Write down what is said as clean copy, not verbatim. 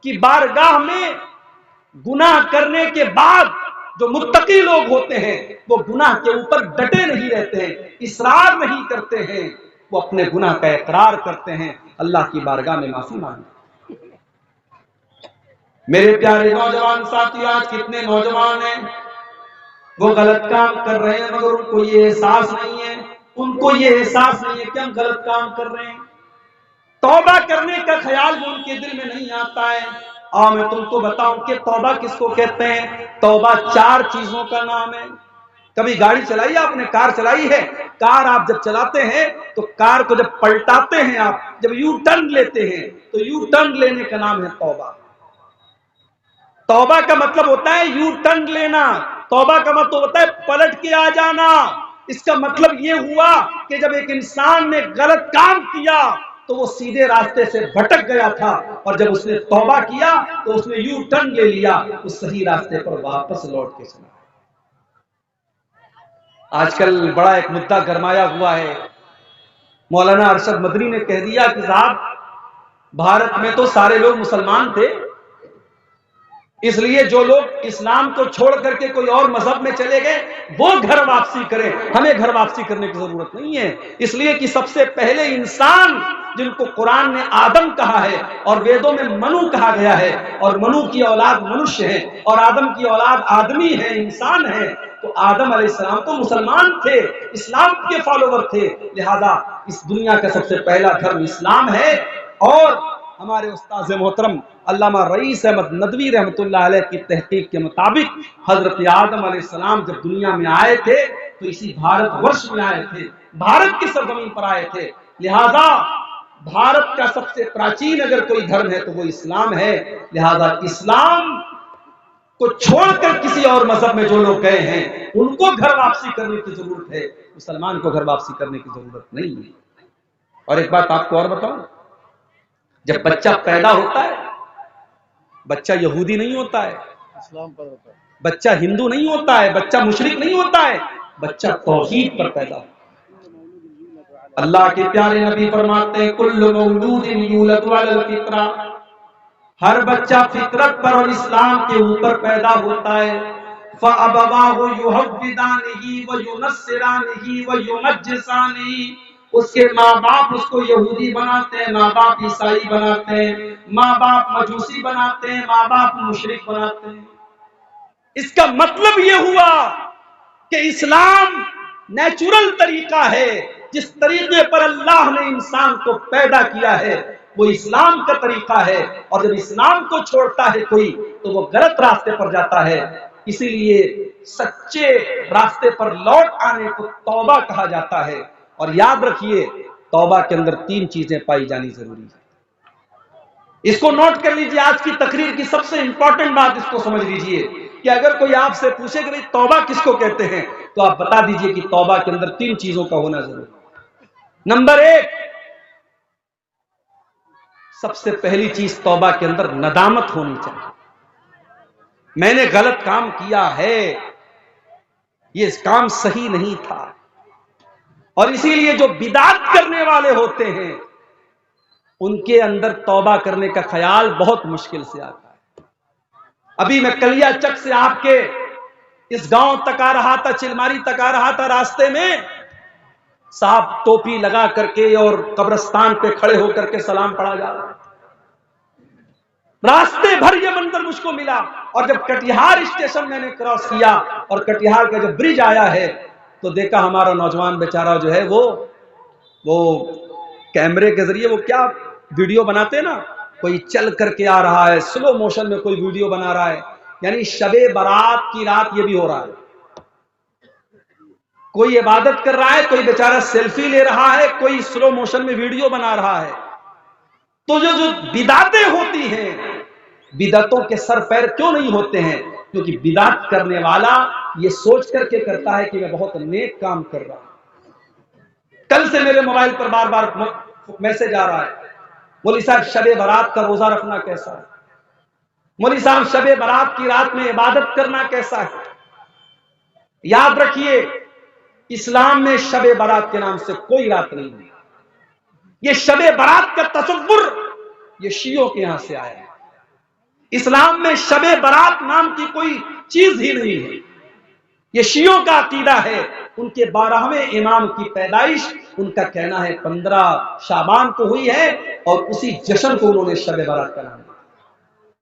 کی بارگاہ میں گناہ کرنے کے بعد جو متقی لوگ ہوتے ہیں وہ گناہ کے اوپر ڈٹے نہیں رہتے ہیں، اصرار نہیں کرتے ہیں، وہ اپنے گناہ کا اقرار کرتے ہیں، اللہ کی بارگاہ میں معافی مانگتے ہیں۔ میرے پیارے نوجوان ساتھی، آج کتنے نوجوان ہیں وہ غلط کام کر رہے ہیں مگر ان کو یہ احساس نہیں ہے، ان کو یہ احساس نہیں ہے کہ ہم غلط کام کر رہے ہیں، توبہ کرنے کا خیال بھی ان کے دل میں نہیں آتا ہے۔ اور میں تم کو بتاؤں کہ توبہ کس کو کہتے ہیں؟ توبہ 4 چیزوں کا نام ہے۔ کبھی گاڑی چلائی آپ نے؟ کار چلائی ہے؟ کار آپ جب چلاتے ہیں تو کار کو جب پلٹاتے ہیں، آپ جب یو ٹرن لیتے ہیں تو یو ٹرن لینے کا نام ہے توبہ۔ توبہ کا مطلب ہوتا ہے یو ٹرن لینا، توبہ کا مطلب ہوتا ہے پلٹ کے آ جانا۔ اس کا مطلب یہ ہوا کہ جب ایک انسان نے غلط کام کیا تو وہ سیدھے راستے سے بھٹک گیا تھا، اور جب اس نے توبہ کیا تو اس نے یو ٹرن لے لیا، اس صحیح راستے پر واپس لوٹ کے چلا۔ آج کل بڑا ایک مدعا گرمایا ہوا ہے، مولانا ارشد مدنی نے کہہ دیا کہ صاحب بھارت میں تو سارے لوگ مسلمان تھے، اس لیے جو لوگ اسلام کو چھوڑ کر کے کوئی اور مذہب میں چلے گئے وہ گھر واپسی کریں، ہمیں گھر واپسی کرنے کی ضرورت نہیں ہے، اس لیے کہ سب سے پہلے انسان جن کو قرآن نے آدم کہا ہے اور ویدوں میں منو کہا گیا ہے، اور منو کی اولاد منشیہ ہے اور آدم کی اولاد آدمی ہے، انسان ہے، تو آدم علیہ السلام تو مسلمان تھے، اسلام کے فالوور تھے، لہذا اس دنیا کا سب سے پہلا دھرم اسلام ہے۔ اور ہمارے استاذ محترم علامہ رئیس احمد ندوی رحمۃ اللہ علیہ کی تحقیق کے مطابق حضرت آدم علیہ السلام جب دنیا میں آئے تھے تو اسی بھارت ورش میں آئے تھے، بھارت کی سرزمین پر آئے تھے، لہذا بھارت کا سب سے پراچین اگر کوئی دھرم ہے تو وہ اسلام ہے، لہذا اسلام کو چھوڑ کر کسی اور مذہب میں جو لوگ گئے ہیں ان کو گھر واپسی کرنے کی ضرورت ہے، مسلمان کو گھر واپسی کرنے کی ضرورت نہیں ہے۔ اور ایک بات آپ کو اور بتاؤں، جب بچہ پیدا ہوتا ہے بچہ یہودی نہیں ہوتا ہے، اسلام پر ہوتا ہے، بچہ ہندو نہیں ہوتا ہے، بچہ مشرک نہیں ہوتا ہے، بچہ توحید پر پیدا ہوتا ہے۔ اللہ کے پیارے نبی فرماتے ہیں کل مولود یولد علی الفطرہ، ہر بچہ فطرت پر اور اسلام کے اوپر پیدا ہوتا ہے، فَأَبَوَاهُ يُهَوِّدَانِهِ وَيُنَصِّرَانِهِ وَيُمَجِّسَانِهِ، اس کے ماں باپ اس کو یہودی بناتے ہیں، ماں باپ عیسائی بناتے ہیں، ماں باپ مجوسی بناتے ہیں، ماں باپ مشرک بناتے ہیں۔ اس کا مطلب یہ ہوا کہ اسلام نیچرل طریقہ ہے، جس طریقے پر اللہ نے انسان کو پیدا کیا ہے وہ اسلام کا طریقہ ہے، اور جب اسلام کو چھوڑتا ہے کوئی تو وہ غلط راستے پر جاتا ہے، اسی لیے سچے راستے پر لوٹ آنے کو توبہ کہا جاتا ہے۔ اور یاد رکھیے توبہ کے اندر 3 چیزیں پائی جانی ضروری ہے، اس کو نوٹ کر لیجیے، آج کی تقریر کی سب سے امپورٹنٹ بات اس کو سمجھ لیجیے کہ اگر کوئی آپ سے پوچھے کہ بھئی توبہ کس کو کہتے ہیں تو آپ بتا دیجئے کہ توبہ کے اندر 3 چیزوں کا ہونا ضروری ہے۔ نمبر 1، سب سے پہلی چیز توبہ کے اندر ندامت ہونی چاہیے، میں نے غلط کام کیا ہے، یہ کام صحیح نہیں تھا، اور اسی لیے جو بدعت کرنے والے ہوتے ہیں ان کے اندر توبہ کرنے کا خیال بہت مشکل سے آتا ہے۔ ابھی میں کلیا چک سے آپ کے اس گاؤں تک آ رہا تھا، چلماری تک آ رہا تھا، راستے میں صاحب ٹوپی لگا کر کے اور قبرستان پہ کھڑے ہو کر کے سلام پڑھا جا رہا، راستے بھر یہ منظر مجھ کو ملا، اور جب کٹیہار اسٹیشن میں نے کراس کیا اور کٹیہار کا جب برج آیا ہے تو دیکھا ہمارا نوجوان بیچارہ جو ہے وہ کیمرے کے ذریعے وہ کیا ویڈیو بناتے ہیں نا، کوئی چل کر کے آ رہا ہے، سلو موشن میں کوئی ویڈیو بنا رہا ہے، یعنی شب برات کی رات یہ بھی ہو رہا ہے، کوئی عبادت کر رہا ہے، کوئی بیچارہ سیلفی لے رہا ہے، کوئی سلو موشن میں ویڈیو بنا رہا ہے۔ تو جو بدعتیں ہوتی ہیں، بدعتوں کے سر پیر کیوں نہیں ہوتے ہیں؟ کیونکہ بدعت کرنے والا یہ سوچ کر کے کرتا ہے کہ میں بہت نیک کام کر رہا ہوں۔ کل سے میرے موبائل پر بار بار میسج آ رہا ہے، مولوی صاحب شب برات کا روزہ رکھنا کیسا ہے؟ مولوی صاحب شب برات کی رات میں عبادت کرنا کیسا ہے؟ یاد رکھیے اسلام میں شب برات کے نام سے کوئی رات نہیں ہے، یہ شب برات کا تصور یہ شیعوں کے یہاں سے آیا ہے۔ اسلام میں شب برات نام کی کوئی چیز ہی نہیں ہے. یہ شیعوں کا عقیدہ ہے. ان کے 12ویں امام کی پیدائش ان کا کہنا ہے 15 شعبان کو ہوئی ہے اور اسی جشن کو انہوں نے شب برات کا نام دیا.